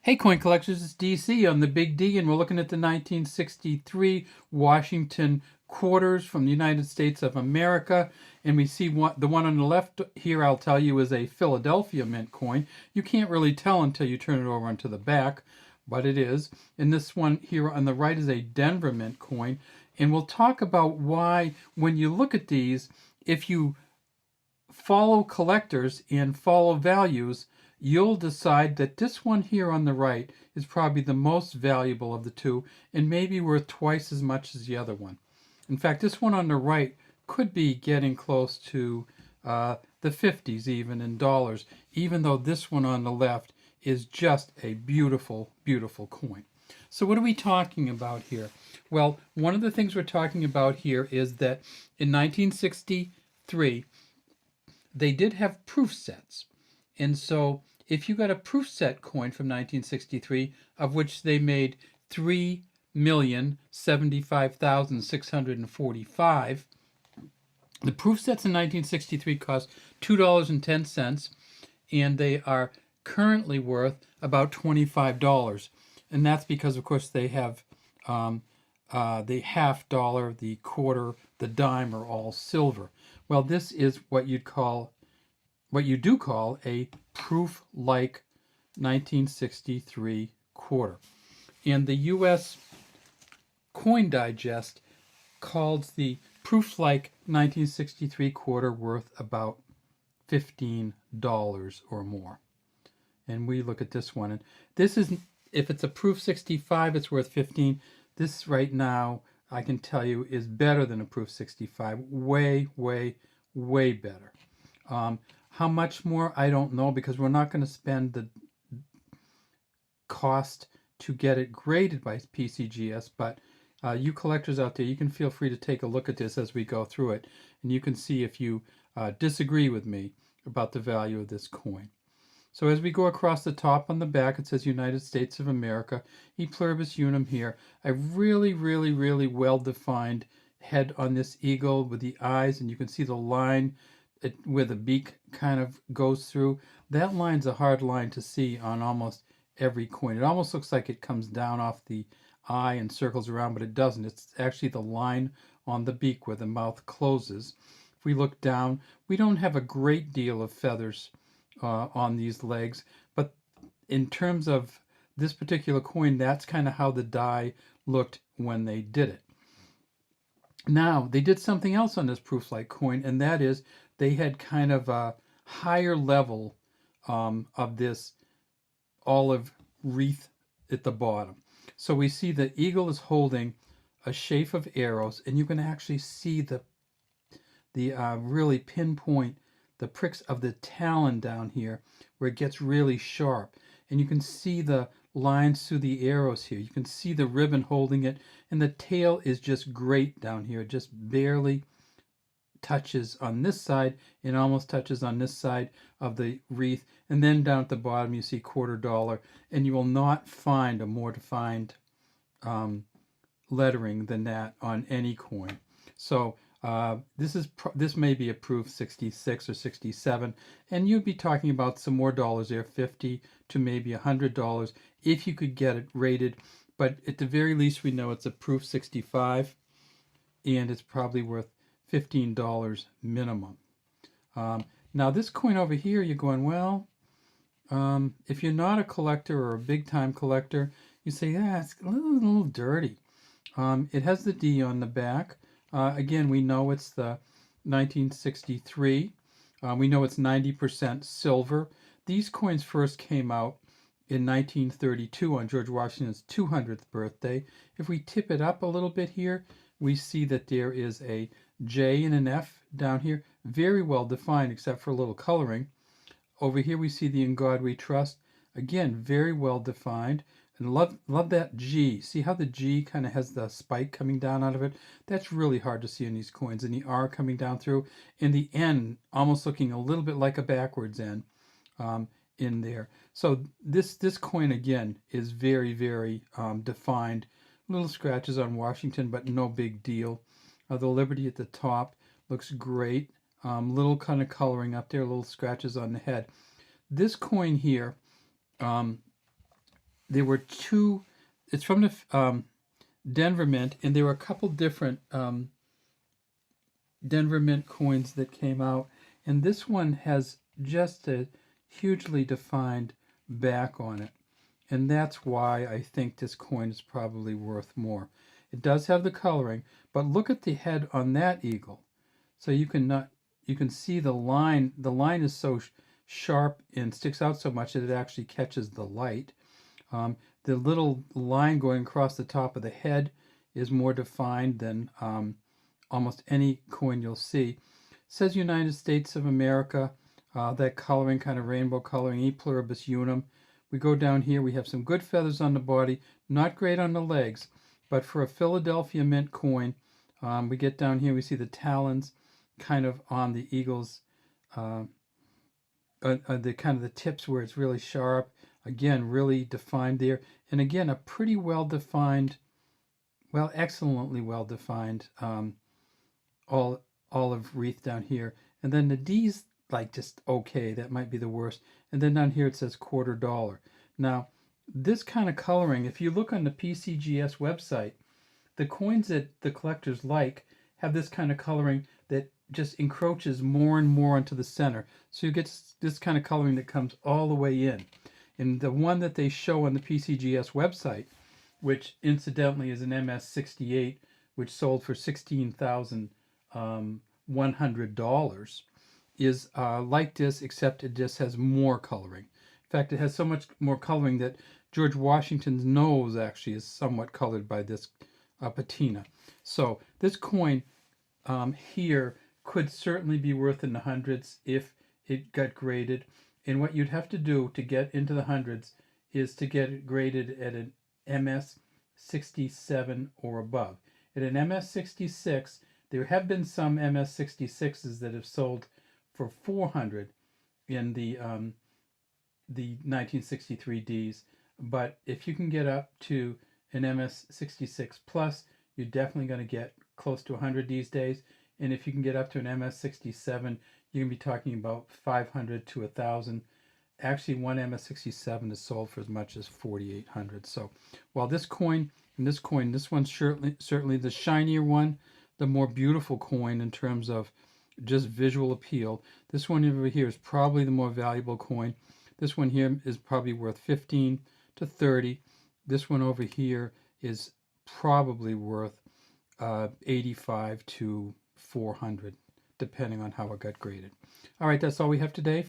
Hey coin collectors, it's DC on the Big D, and we're looking at the 1963 Washington quarters from the United States of America. And we see the one on the left here, I'll tell you, is a Philadelphia mint coin. You can't really tell until you turn it over onto the back, but it is. And this one here on the right is a Denver mint coin. And we'll talk about why, when you look at these, if you follow collectors and follow values, you'll decide that this one here on the right is probably the most valuable of the two and maybe worth twice as much as the other one. In fact, this one on the right could be getting close to the 50s even in dollars, even though this one on the left is just a beautiful, beautiful coin. So what are we talking about here? Well, one of the things we're talking about here is that in 1963, they did have proof sets. And so if you got a proof set coin from 1963, of which they made 3,075,645, the proof sets in 1963 cost $2.10, and they are currently worth about $25. And that's because, of course, they have the half dollar, the quarter, the dime are all silver. Well, this is what you do call a proof-like 1963 quarter. And the U.S. Coin Digest calls the proof-like 1963 quarter worth about $15 or more. And we look at this one, and this is, if it's a proof 65, it's worth 15. This right now, I can tell you, is better than a proof 65. Way, way, way better. How much more, I don't know, because we're not going to spend the cost to get it graded by PCGS, but you collectors out there, you can feel free to take a look at this as we go through it, and you can see if you disagree with me about the value of this coin. So as we go across the top on the back, it says United States of America, E pluribus unum here. A really, really, really well-defined head on this eagle with the eyes, and you can see the line where the beak kind of goes through. That line's a hard line to see on almost every coin. It almost looks like it comes down off the eye and circles around, but it doesn't. It's actually the line on the beak where the mouth closes. If we look down, we don't have a great deal of feathers on these legs, but in terms of this particular coin, that's kind of how the die looked when they did it. Now, they did something else on this proof-like coin, and that is they had kind of a higher level of this olive wreath at the bottom. So we see the eagle is holding a sheaf of arrows, and you can actually see the really pinpoint the pricks of the talon down here where it gets really sharp. And you can see the lines through the arrows here. You can see the ribbon holding it, and the tail is just great down here. It just barely touches on this side and almost touches on this side of the wreath. And then down at the bottom you see $quarter, and you will not find a more defined lettering than that on any coin. So this may be a proof 66 or 67, and you'd be talking about some more dollars there, 50 to maybe $100 if you could get it rated. But at the very least, we know it's a proof 65, and it's probably worth $15 minimum. Now this coin over here, you're going, well, if you're not a collector or a big-time collector, you say, yeah, it's a little dirty. It has the D on the back. Again, we know it's the 1963. We know it's 90% silver. These coins first came out in 1932 on George Washington's 200th birthday. If we tip it up a little bit here, we see that there is a J and an F down here, very well defined except for a little coloring. Over here we see the In God We Trust, again very well defined. And love that G. See how the G kind of has the spike coming down out of it? That's really hard to see in these coins. And the R coming down through. And the N almost looking a little bit like a backwards N in there. So this coin, again, is very, very defined. Little scratches on Washington, but no big deal. The Liberty at the top looks great. Little kind of coloring up there, little scratches on the head. This coin here, there were two. It's from the Denver Mint, and there were a couple different Denver Mint coins that came out, and this one has just a hugely defined back on it, and that's why I think this coin is probably worth more. It does have the coloring, but look at the head on that eagle. So you can see the line. The line is so sharp and sticks out so much that it actually catches the light. The little line going across the top of the head is more defined than almost any coin you'll see. It says United States of America, that coloring, kind of rainbow coloring, E pluribus unum. We go down here, we have some good feathers on the body, not great on the legs, but for a Philadelphia Mint coin, we get down here, we see the talons kind of on the eagle's, the kind of the tips where it's really sharp. Again, really defined there. And again, a pretty well-defined, well, excellently well-defined olive wreath down here. And then the D's like just okay, that might be the worst. And then down here it says $quarter. Now, this kind of coloring, if you look on the PCGS website, the coins that the collectors like have this kind of coloring that just encroaches more and more into the center. So you get this kind of coloring that comes all the way in. And the one that they show on the PCGS website, which incidentally is an MS68, which sold for $16,100, is like this, except it just has more coloring. In fact, it has so much more coloring that George Washington's nose actually is somewhat colored by this patina. So this coin here could certainly be worth in the hundreds if it got graded. And what you'd have to do to get into the hundreds is to get it graded at an MS 67 or above. At an MS 66, there have been some MS 66s that have sold for 400 in the 1963 Ds. But if you can get up to an MS 66 plus, you're definitely going to get close to 100 these days. And if you can get up to an MS 67, you're going to be talking about 500 to 1,000. Actually, one MS 67 is sold for as much as 4,800. So while this coin and this coin, this one's certainly the shinier one, the more beautiful coin in terms of just visual appeal. This one over here is probably the more valuable coin. This one here is probably worth 15 to 30. This one over here is probably worth 85 to 400, depending on how it got graded. All right, that's all we have today.